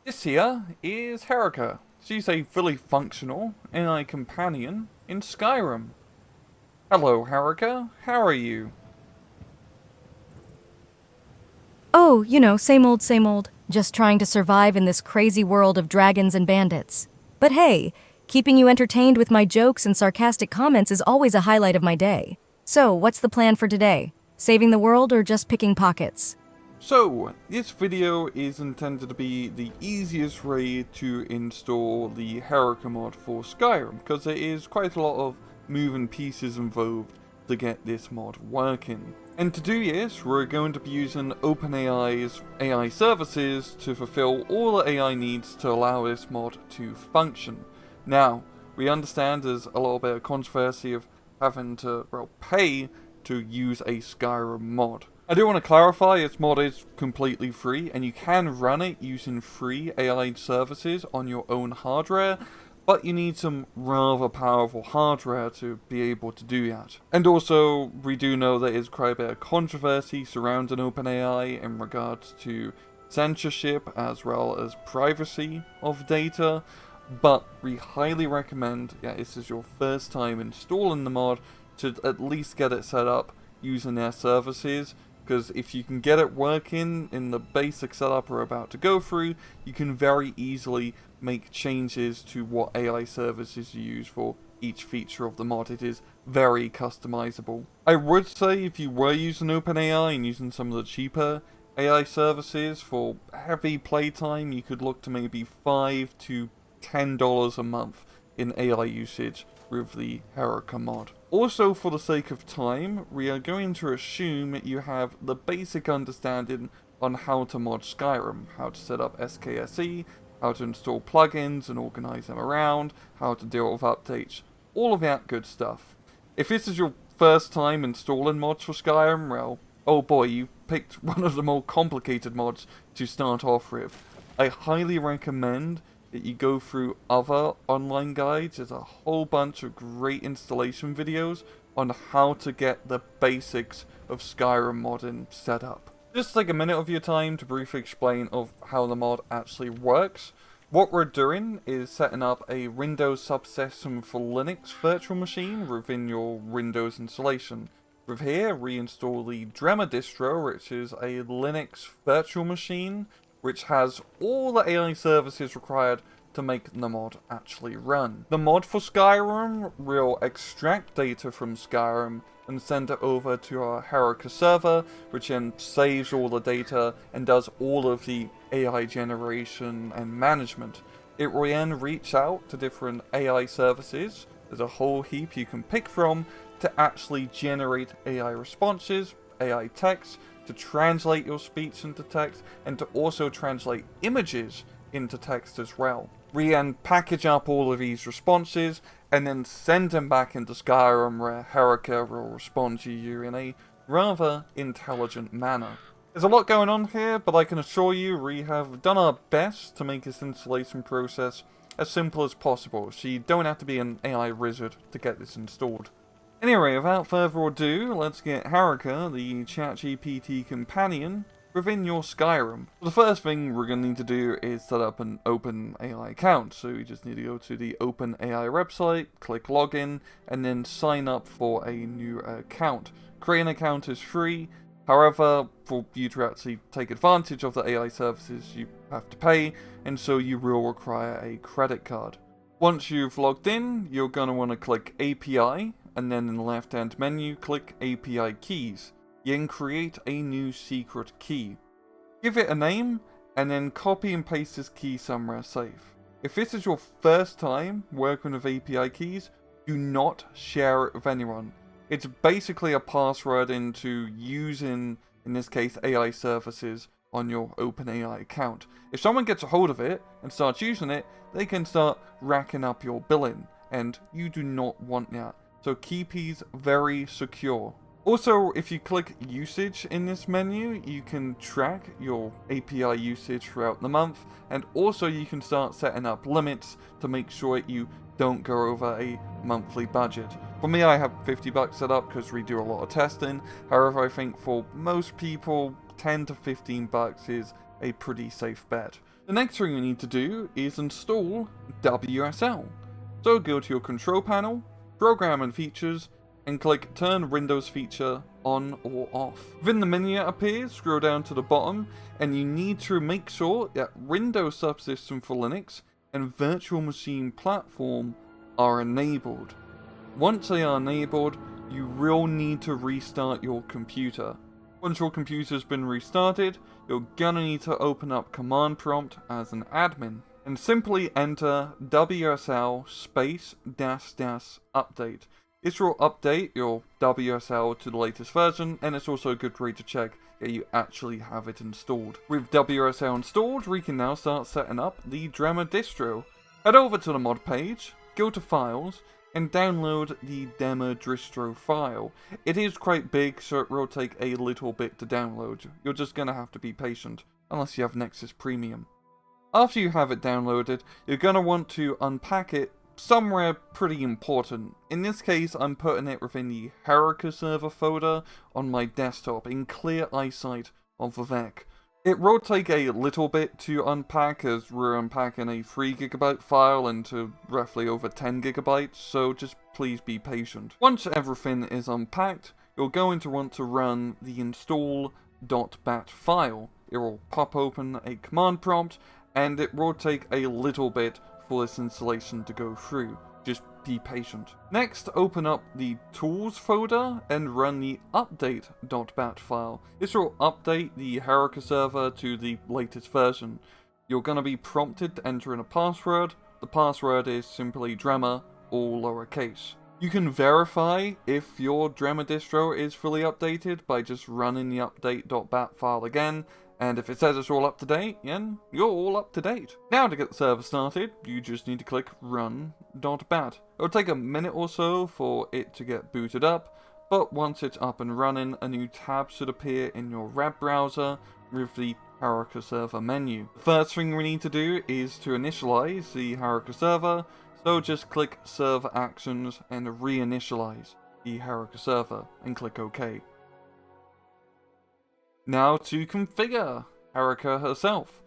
This here is Herika. She's a fully functional AI companion in Skyrim. Hello, Herika. How are you? Oh, same old, same old. Just trying to survive in this crazy world of dragons and bandits. But hey, keeping you entertained with my jokes and sarcastic comments is always a highlight of my day. So, what's the plan for today? Saving the world or just picking pockets? So, this video is intended to be the easiest way to install the Herika mod for Skyrim, because there is quite a lot of moving pieces involved to get this mod working. And to do this, we're going to be using OpenAI's AI services to fulfill all the AI needs to allow this mod to function. Now, we understand there's a little bit of controversy of having to, pay to use a Skyrim mod. I do want to clarify, this mod is completely free, and you can run it using free AI services on your own hardware, but you need some rather powerful hardware to be able to do that. And also, we do know there is quite a bit of controversy surrounding OpenAI in regards to censorship as well as privacy of data, but we highly recommend, this is your first time installing the mod, to at least get it set up using their services, because if you can get it working in the basic setup we're about to go through, you can very easily make changes to what AI services you use for each feature of the mod. It is very customizable. I would say if you were using OpenAI and using some of the cheaper AI services for heavy playtime, you could look to maybe $5 to $10 a month in AI usage with the Herika mod. Also, for the sake of time, we are going to assume you have the basic understanding on how to mod Skyrim, how to set up SKSE, how to install plugins and organize them around, how to deal with updates, all of that good stuff. If this is your first time installing mods for Skyrim, well, oh boy, you picked one of the more complicated mods to start off with. I highly recommend that you go through other online guides. There's a whole bunch of great installation videos on how to get the basics of Skyrim modding set up. Just take a minute of your time to briefly explain of how the mod actually works. What we're doing is setting up a Windows subsystem for Linux virtual machine within your Windows installation. With here, we install the Dremel distro, which is a Linux virtual machine which has all the AI services required to make the mod actually run. The mod for Skyrim will extract data from Skyrim and send it over to our Herika server, which then saves all the data and does all of the AI generation and management. It will then reach out to different AI services, there's a whole heap you can pick from, to actually generate AI responses, AI text, to translate your speech into text, and to also translate images into text as well. We then package up all of these responses, and then send them back into Skyrim where Herika will respond to you in a rather intelligent manner. There's a lot going on here, but I can assure you we have done our best to make this installation process as simple as possible, so you don't have to be an AI wizard to get this installed. Anyway, without further ado, let's get Herika, the ChatGPT companion, within your Skyrim. The first thing we're going to need to do is set up an OpenAI account, so you just need to go to the OpenAI website, click login, and then sign up for a new account. Creating an account is free, however, for you to actually take advantage of the AI services you have to pay, and so you will require a credit card. Once you've logged in, you're going to want to click API, and then in the left hand menu, click API keys. You can create a new secret key. Give it a name, and then copy and paste this key somewhere safe. If this is your first time working with API keys, do not share it with anyone. It's basically a password into using, in this case, AI services on your OpenAI account. If someone gets a hold of it and starts using it, they can start racking up your billing, and you do not want that. So keep these very secure. Also, if you click usage in this menu, you can track your API usage throughout the month, and also you can start setting up limits to make sure you don't go over a monthly budget. For me, I have $50 set up because we do a lot of testing. However, I think for most people, 10 to 15 bucks is a pretty safe bet. The next thing you need to do is install WSL. So go to your control panel, program and features, and click turn Windows feature on or off. Within the menu that appears, scroll down to the bottom, and you need to make sure that Windows Subsystem for Linux and Virtual Machine Platform are enabled. Once they are enabled, you will need to restart your computer. Once your computer's been restarted, you're gonna need to open up Command Prompt as an admin and simply enter WSL space -- update. This will update your WSL to the latest version, and it's also a good way to check that you actually have it installed. With WSL installed, we can now start setting up the Dremel distro. Head over to the mod page, go to Files, and download the demo distro file. It is quite big, so it will take a little bit to download. You're just gonna have to be patient, unless you have Nexus Premium. After you have it downloaded, you're gonna want to unpack it somewhere pretty important. In this case, I'm putting it within the Herika server folder on my desktop in clear eyesight of Vivek. It will take a little bit to unpack, as we're unpacking a 3GB file into roughly over 10GB, so just please be patient. Once everything is unpacked, you're going to want to run the install.bat file. It will pop open a command prompt, and it will take a little bit for this installation to go through. Just be patient. Next, open up the tools folder and run the update.bat file. This will update the Herika server to the latest version. You're going to be prompted to enter in a password. The password is simply Dremel, all lowercase. You can verify if your Dremel distro is fully updated by just running the update.bat file again, and if it says it's all up to date, then you're all up to date. Now to get the server started, you just need to click run.bat. It'll take a minute or so for it to get booted up, but once it's up and running, a new tab should appear in your web browser with the Herika server menu. The first thing we need to do is to initialize the Herika server, so just click server actions and reinitialize the Herika server and click OK. Now to configure Herika herself.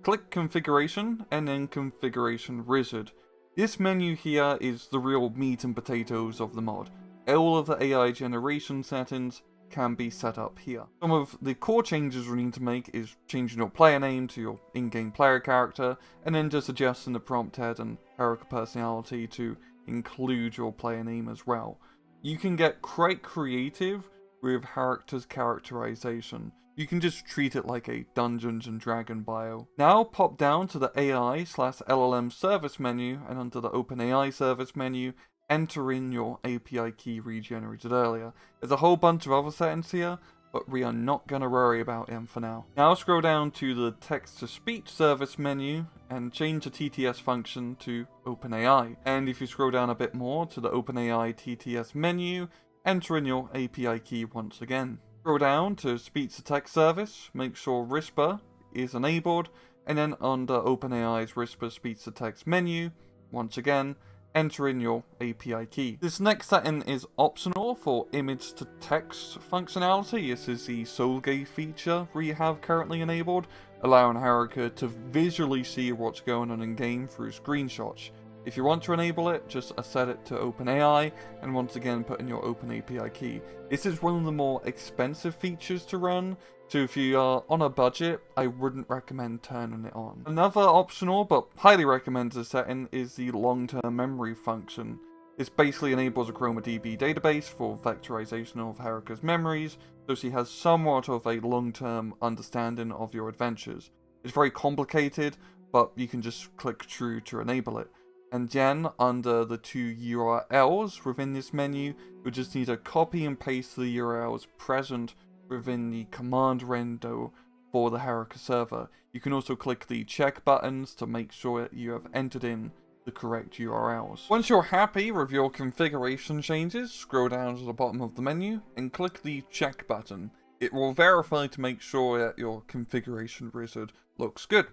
Click Configuration and then Configuration Wizard. This menu here is the real meat and potatoes of the mod. All of the AI generation settings can be set up here. Some of the core changes we need to make is changing your player name to your in-game player character, and then just adjusting the prompt head and Herika personality to include your player name as well. You can get quite creative with Herika's characterization. You can just treat it like a Dungeons and Dragon bio. Now pop down to the AI/LLM service menu, and under the OpenAI service menu, enter in your API key regenerated earlier. There's a whole bunch of other settings here, but we are not going to worry about them for now. Now scroll down to the text-to-speech service menu and change the TTS function to OpenAI. And if you scroll down a bit more to the OpenAI TTS menu, enter in your API key once again. Scroll down to speech-to-text service, make sure Whisper is enabled, and then under OpenAI's Whisper speech-to-text menu, once again, enter in your API key. This next setting is optional for image-to-text functionality. This is the Soul Gaze feature we have currently enabled, allowing Herika to visually see what's going on in-game through screenshots. If you want to enable it, just set it to OpenAI, and once again put in your OpenAPI key. This is one of the more expensive features to run, so if you are on a budget, I wouldn't recommend turning it on. Another optional but highly recommended setting is the long-term memory function. This basically enables a ChromaDB database for vectorization of Herika's memories, so she has somewhat of a long-term understanding of your adventures. It's very complicated, but you can just click true to enable it. And then, under the two URLs within this menu, you'll just need to copy and paste the URLs present within the command window for the Herika server. You can also click the check buttons to make sure that you have entered in the correct URLs. Once you're happy with your configuration changes, scroll down to the bottom of the menu and click the check button. It will verify to make sure that your configuration wizard looks good.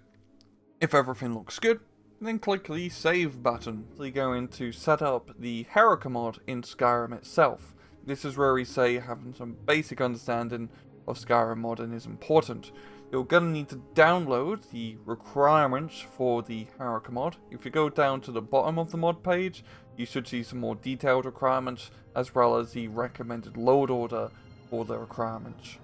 If everything looks good, then click the save button. So you go into set up the Herika mod in Skyrim itself. This is where we say having some basic understanding of Skyrim modding is important. you're going to need to download the requirements for the Herika mod. If you go down to the bottom of the mod page, you should see some more detailed requirements, as well as the recommended load order for the requirements.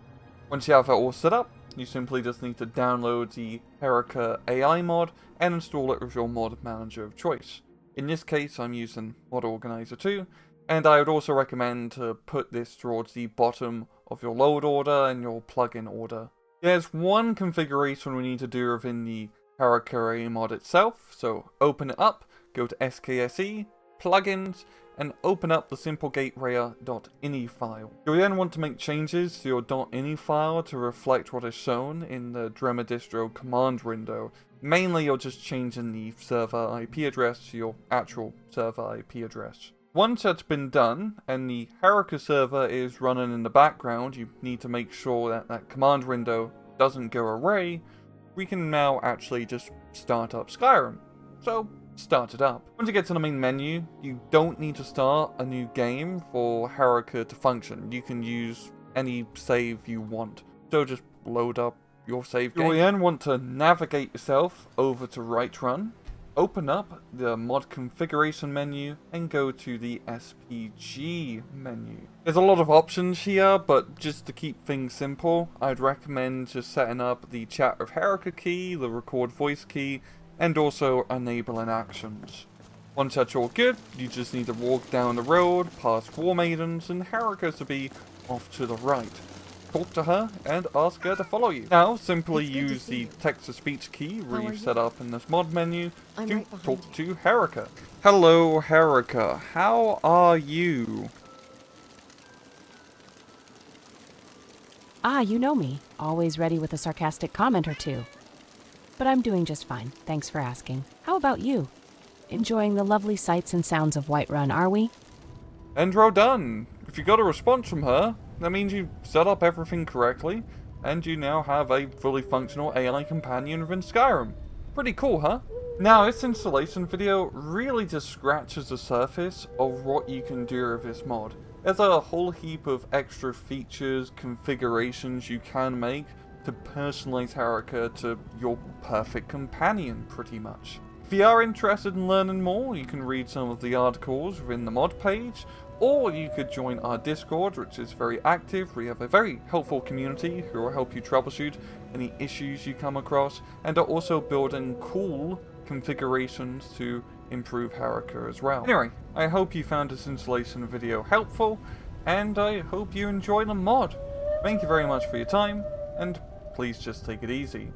Once you have that all set up, you simply just need to download the Herika AI mod and install it with your mod manager of choice. In this case, I'm using Mod Organizer 2, and I would also recommend to put this towards the bottom of your load order and your plugin order. There's one configuration we need to do within the Herika AI mod itself, so open it up, go to SKSE, Plugins, and open up the simplegateware.ini file. You'll then want to make changes to your .ini file to reflect what is shown in the Dremel distro command window. Mainly you're just changing the server IP address to your actual server IP address. Once that's been done, and the Herika server is running in the background, you need to make sure that that command window doesn't go away. We can now actually just start up Skyrim. So, start it up. Once you get to the main menu, you don't need to start a new game for Herika to function. You can use any save you want. So just load up your save game. You'll then want to navigate yourself over to Right-Run, open up the mod configuration menu, and go to the SPG menu. There's a lot of options here, but just to keep things simple, I'd recommend just setting up the Chat with Herika key, the Record Voice key, and also enabling actions. Once that's all good, you just need to walk down the road, past War Maidens, and Herika to be off to the right. Talk to her and ask her to follow you. Now, simply use the text-to-speech key we've set up in this mod menu to talk to Herika. Hello, Herika. How are you? Ah, you know me. Always ready with a sarcastic comment or two. But I'm doing just fine. Thanks for asking. How about you? Enjoying the lovely sights and sounds of Whiterun, are we? Intro done. If you got a response from her, that means you've set up everything correctly, and you now have a fully functional AI companion within Skyrim. Pretty cool, huh? Now, this installation video really just scratches the surface of what you can do with this mod. There's a whole heap of extra features, configurations you can make to personalize Herika to your perfect companion, pretty much. If you are interested in learning more, you can read some of the articles within the mod page, or you could join our Discord, which is very active. We have a very helpful community who will help you troubleshoot any issues you come across, and are also building cool configurations to improve Herika as well. Anyway, I hope you found this installation video helpful, and I hope you enjoy the mod. Thank you very much for your time, and please just take it easy.